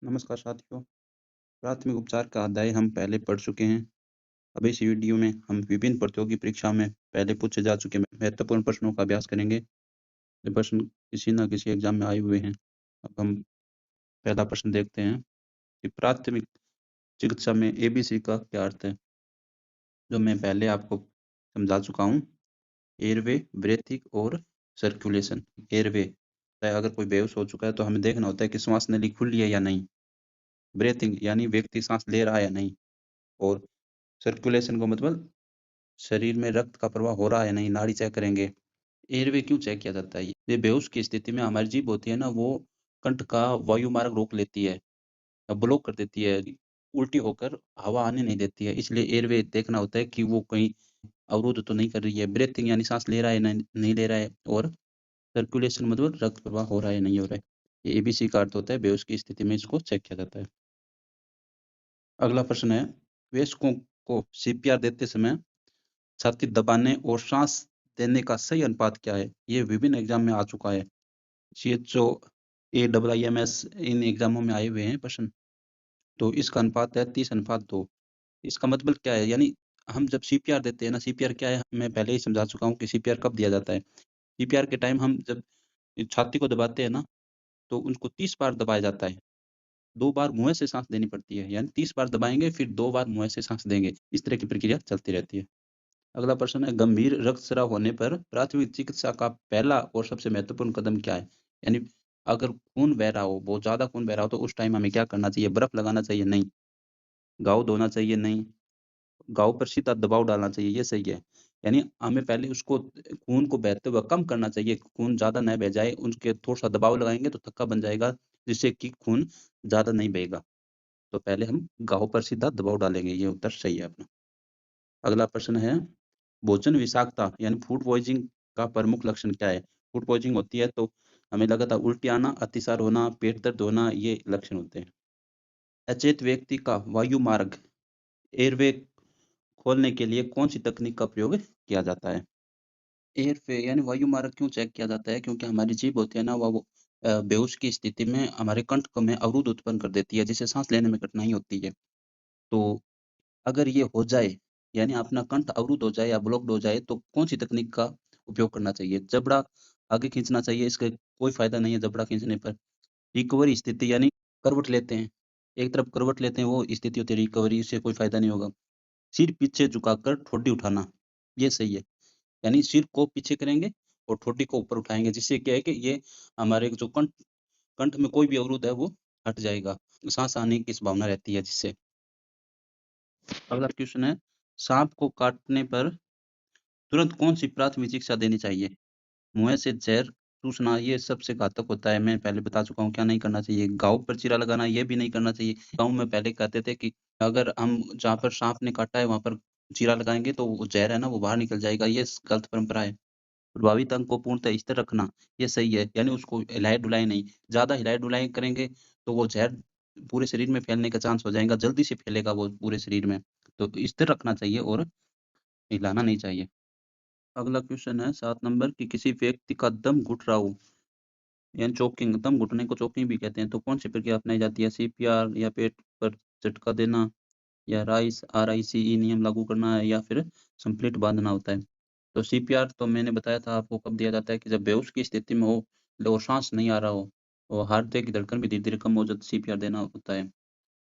नमस्कार साथियों। प्राथमिक उपचार का अध्याय हम पहले पढ़ चुके हैं। अब इस वीडियो में हम विभिन्न प्रतियोगी परीक्षा में पहले पूछे जा चुके महत्वपूर्ण प्रश्नों का अभ्यास करेंगे। ये प्रश्न किसी न किसी एग्जाम में आए हुए हैं। अब हम पहला प्रश्न देखते हैं कि प्राथमिक चिकित्सा में एबीसी का क्या अर्थ है, जो मैं पहले आपको समझा चुका हूँ। एयरवे, ब्रेथिंग और सर्कुलेशन। एयरवे, अगर कोई बेहोश हो चुका है तो हमें देखना होता है कि श्वास नली खुली है या नहीं। ब्रेथिंग यानी व्यक्ति सांस ले रहा है या नहीं। और सर्कुलेशन को मतलब शरीर में रक्त का प्रवाह हो रहा है नहीं, नाड़ी चेक करेंगे। एयरवे क्यों चेक किया जाता है? ये बेहोश की स्थिति में हमारी जीभ होती है ना, वो कंठ का वायु मार्ग रोक लेती है, ब्लॉक कर देती है, उल्टी होकर हवा आने नहीं देती है। इसलिए एयरवे देखना होता है कि वो कहीं अवरुद्ध तो नहीं कर रही है। ब्रीथिंग यानी सांस ले रहा है नहीं ले रहा है। और सर्कुलेशन मतलब रक्त प्रवाह हो रहा है नहीं हो रहा है। ये एबीसी का अर्थ होता है बेहोश की स्थिति में इसको चेक किया जाता है। अगला प्रश्न है, वयस्कों को सीपीआर देते समय छाती दबाने और सांस देने का सही अनुपात क्या है? ये विभिन्न एग्जाम में आ चुका है। सीएचओ, एआईएमएस इन एग्जामों में आए हुए हैं प्रश्न। तो इसका अनुपात है 30:2। इसका मतलब क्या है? यानी हम जब सीपीआर देते हैं ना, सीपीआर क्या है मैं पहले ही समझा चुका हूँ कि सीपीआर कब दिया जाता है। सीपीआर के टाइम हम जब छाती को दबाते हैं ना, तो उनको 30 बार दबाया जाता है। 2 बार मुँह से सांस देनी पड़ती है, यानी 30 बार दबाएंगे फिर 2 बार मुँह से सांस देंगे। इस तरह की प्रक्रिया चलती रहती है। अगला प्रश्न है, गंभीर रक्तस्राव होने पर प्राथमिक चिकित्सा का पहला और सबसे महत्वपूर्ण कदम क्या है? यानी अगर खून बह रहा हो, बहुत ज़्यादा खून बह रहा हो, तो उस टाइम हमें क्या करना चाहिए? बर्फ लगाना चाहिए? नहीं। घाव धोना चाहिए? नहीं। घाव पर सीधा दबाव डालना चाहिए? ये सही है। यानी हमें पहले उसको खून को बहते हुए कम करना चाहिए, खून ज़्यादा न बह जाए, उसके थोड़ा-सा दबाव लगाएँगे तो थक्का बन जाएगा, जिससे कि खून ज़्यादा नहीं बहेगा। तो पहले हम घाव पर सीधा दबाव डालेंगे, ये उत्तर सही है अपना। अगला प्रश्न है, भोजन विषाक्तता यानी फूड पॉइज़निंग का प्रमुख लक्षण क्या है? फूड पॉइज़निंग होती है तो हमें लगातार उल्टी आना, अतिसार होना, पेट दर्द होना, ये लक्षण होते हैं। अचेत व्यक्ति का वायु मार्ग एयरवे खोलने के लिए कौन-सी तकनीक का प्रयोग किया जाता है? एयरवे यानी वायु मार्ग क्यों चेक किया जाता है? क्योंकि हमारी जीभ होती है ना, वो बेहोश की स्थिति में हमारे कंठ क में अवरोध उत्पन्न कर देती है, जिससे साँस लेने में कठिनाई होती है। तो अगर ये हो जाए, यानी अपना कंठ अवरुद्ध हो जाए या ब्लॉक्ड हो जाए, तो कौन-सी तकनीक का उपयोग करना चाहिए? जबड़ा आगे खींचना चाहिए, इसका कोई फ़ायदा नहीं है जबड़ा खींचने पर। रिकवरी स्थिति यानी करवट लेते हैं, एक तरफ करवट लेते हैं, वो स्थिति होती है रिकवरी, इससे कोई फ़ायदा नहीं होगा। सिर पीछे झुकाकर ठोडी उठाना, ये सही है। यानी सिर को पीछे करेंगे और ठोडी को ऊपर उठाएँगे, जिससे क्या है कि ये हमारे जो कंठ कंठ में कोई भी अवरोध है, वो हट जाएगा। साँस आने की संभावना रहती है जिससे। अगला क्वेश्चन है, साँप को काटने पर तुरंत कौन-सी प्राथमिक चिकित्सा देनी चाहिए? मुँह से ज़हर चूसना ये सबसे घातक होता है, मैं पहले बता चुका हूँ क्या नहीं करना चाहिए। घाव पर चीरा लगाना ये भी नहीं करना चाहिए। गाँव में पहले कहते थे कि अगर हम जहाँ पर साँप ने काटा है वहाँ पर चीरा लगाएँगे तो वो ज़हर है ना वो बाहर निकल जाएगा, ये स गलत परंपरा है। प्रभावित अंग को पूर्णतः स्थिर रखना, ये सही है, यानी उसको हिलाए-डुलाए नहीं। ज़्यादा हिलाए-डुलाए करेंगे तो वो ज़हर पूरे शरीर में फैलने का चांस हो जाएगा, जल्दी से फैलेगा वो पूरे शरीर में। तो स्थिर रखना चाहिए और हिलाना नहीं चाहिए। अगला क्वेश्चन है 7 नंबर कि किसी व्यक्ति का दम घुट रहा हो, यानी चोकिंग, दम घुटने को चोकिंग भी कहते हैं, तो कौन सी प्रक्रिया अपनाई जाती है? सीपीआर या पेट पर झटका देना या राइस आरआईसीई नियम लागू करना है या फिर संप्लिट बांधना होता है? तो सीपीआर तो मैंने बताया था आपको कब दिया जाता है कि जब बेहोश की स्थिति में हो और सांस नहीं आ रहा हो और हृदय की धड़कन भी धीरे-धीरे कम हो जाए तो सीपीआर देना होता है।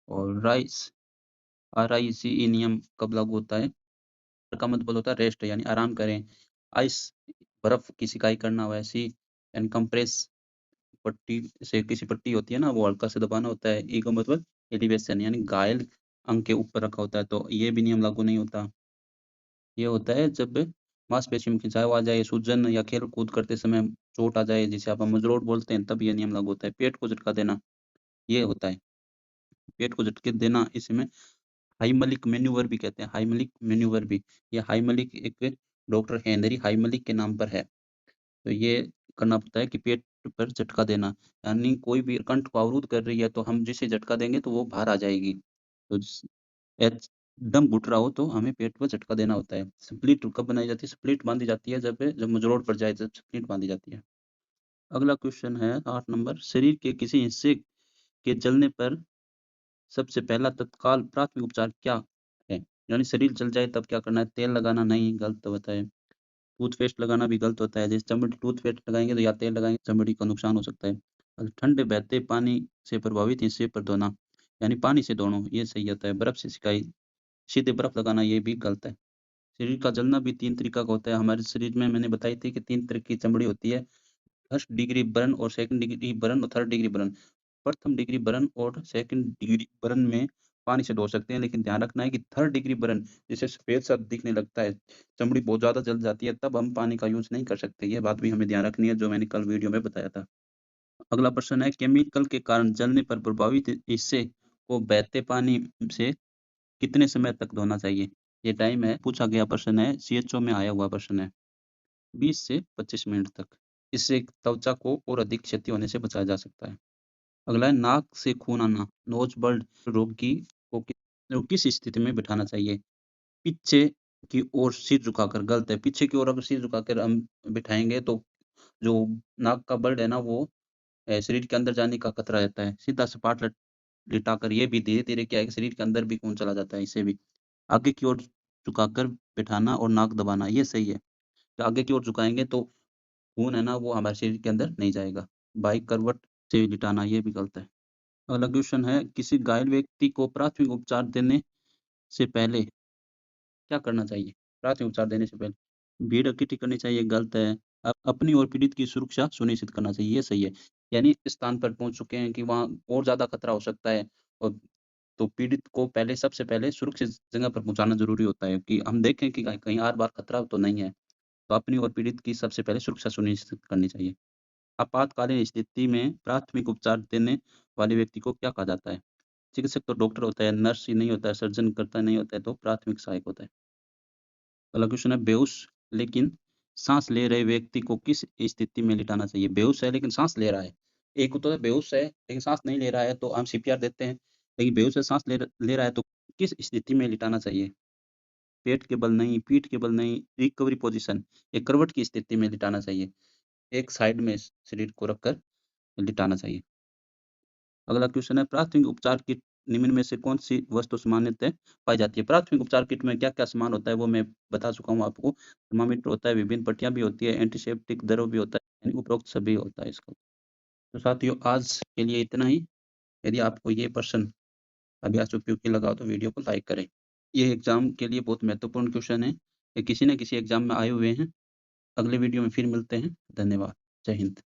और राइस आरआईसीई नियम कब लागू होता है? का मतलब होता है रेस्ट यानी आराम करें। आइस बर्फ की सिकाई करना, वैसी एंड कंप्रेस पट्टी से किसी पट्टी होती है ना वो हल्का से दबाना होता है। ई का मतलब एलिवेशन यानी घायल अंग के ऊपर रखा होता है, तो ये भी नियम लागू नहीं होता। ये होता है जब मांसपेशियों में खिंचाव आ जाए, सूजन या खेल-कूद करते समय चोट आ जाए, जिसे आप मजरोट बोलते हैं, तब ये नियम लागू होता है। पेट को झटका देना, ये होता है। पेट को झटके देना इसमें हाइमलिक मैन्यूवर भी कहते हैं, हाइमलिक मैन्यूवर भी। ये हाइमलिक एक डॉक्टर हेनरी हाइमलिक के नाम पर है। तो ये करना पड़ता है कि पेट पर झटका देना, यानी कोई भी कंठ को अवरुद्ध कर रही है, तो हम जिसे झटका देंगे तो वो बाहर आ जाएगी। तो स एच दम घुट रहा हो तो हमें पेट पर झटका देना होता है। स्प्लिट कब बनाई जाती है? स्प्लिट बाँधी जाती है जब मुजरोड़ पड़ जाए, जब स्प्लिट बाँधी जाती है। अगला क्वेश्चन है 8 नंबर, शरीर के किसी हिस्से के जलने पर सबसे पहला तत्काल प्राथमिक उपचार क्या है? यानी शरीर जल जाए तब क्या करना है? तेल लगाना नहीं, गलत होता है। टूथपेस्ट लगाना भी गलत होता है। जैसे चमड़ी टूथपेस्ट लगाएँगे तो या तेल लगाएँगे, चमड़ी को नुकसान हो सकता है। और ठंडे बहते पानी से प्रभावित हिस्से पर धोना, यानी पानी से धोना, ये सही होता है। बर्फ से सिकाई सीधे बर्फ लगाना, ये भी गलत है। शरीर का जलना भी 3 तरीका का होता है। हमारे शरीर में मैंने बताई थी कि 3 तरह की चमड़ी होती है। फर्स्ट डिग्री बर्न और सेकंड डिग्री बर्न और थर्ड डिग्री बर्न। प्रथम डिग्री बर्न और सेकंड डिग्री बर्न में पानी से धो सकते हैं, लेकिन ध्यान रखना है कि थर्ड डिग्री बर्न जिसे सफ़ेद सा दिखने लगता है, चमड़ी बहुत ज़्यादा जल जाती है, तब हम पानी का यूज़ नहीं कर सकते। ये बात भी हमें ध्यान रखनी है, जो मैंने कल वीडियो में बताया था। अगला प्रश्न है, केमिकल के कारण जलने पर प्रभावित हिस्से को बहते पानी से कितने समय तक धोना चाहिए? ये टाइम है, पूछा गया प्रश्न है, सीएचओ में आया हुआ प्रश्न है। 20 से 25 मिनट तक। इससे त्वचा को और अधिक क्षति होने से बचाया जा सकता है। अगला है, नाक से खून आना, नोज़ ब्लड रोगी को किस स्थिति में बिठाना चाहिए? पीछे की ओर सिर झुकाकर, गलत है। पीछे की ओर अगर सिर झुकाकर हम बिठाएँगे तो जो नाक का ब्लड है ना, वो शरीर के अंदर जाने का खतरा रहता है। सीधा सपाट लिटाकर ये भी धीरे-धीरे क्या है कि शरीर के अंदर भी खून चला जाता है इससे भी। आगे की ओर झुकाकर बिठाना और नाक दबाना, ये सही है। तो आगे की ओर झुकाएँगे तो खून है ना, वो हमारे शरीर के अंदर नहीं जाएगा। बाई करवट से लिटाना, ये भी गलत है। अगला क्वेश्चन है, किसी घायल व्यक्ति को प्राथमिक उपचार देने से पहले क्या करना चाहिए? प्राथमिक उपचार देने से पहले भीड़ इकट्ठी करनी चाहिए, गलत है। अपनी और पीड़ित की सुरक्षा सुनिश्चित करना चाहिए, ये सही है। यानी इस स्थान पर पहुँच चुके हैं कि वहाँ और ज़्यादा खतरा हो सकता है, और तो पीड़ित को पहले सबसे पहले सुरक्षित जगह पर पहुँचाना ज़रूरी होता है कि हम देखें कि कहीं कहीं आर-पार खतरा तो नहीं है। तो अपनी और पीड़ित की सबसे पहले सुरक्षा सुनिश्चित करनी चाहिए। आपातकालीन स्थिति में प्राथमिक उपचार देने वाले व्यक्ति को क्या कहा जाता है? चिकित्सक तो डॉक्टर होता है, नर्स ही नहीं होता है, सर्जन करता नहीं होता है, तो प्राथमिक सहायक होता है। अगला क्वेश्चन है, बेहोश लेकिन साँस ले रहे व्यक्ति को किस स्थिति में लिटाना चाहिए? बेहोश है लेकिन साँस ले रहा है। एक होता है बेहोश है लेकिन साँस नहीं ले रहा है तो हम सीपीआर देते हैं। लेकिन बेहोश है, साँस ले रहा है तो किस स्थिति में लिटाना चाहिए? पेट के बल नहीं, पीठ के बल नहीं, रिकवरी पोज़ीशन, या करवट की स्थिति में लिटाना चाहिए। एक साइड में शरीर को रखकर लिटाना चाहिए। अगला क्वेश्चन है, प्राथमिक उपचार किट निम्न में से कौन-सी वस्तु सामान्यतः पाई जाती है? प्राथमिक उपचार किट में क्या-क्या सामान होता है वो मैं बता चुका हूँ आपको। थर्मामीटर होता है, विभिन्न पट्टियाँ भी होती है, एंटीसेप्टिक द्रव भी होता है, यानी उपरोक्त सभी होता है इसका। तो साथियों, आज के लिए इतना ही। यदि आपको ये प्रश्न अभ्यास उपयोगी लगा हो तो वीडियो को लाइक करें। ये एग्ज़ाम के लिए बहुत महत्वपूर्ण क्वेश्चन है। ये किसी न किसी एग्ज़ाम में आए हुए हैं। अगले वीडियो में फिर मिलते हैं। धन्यवाद। जय हिंद।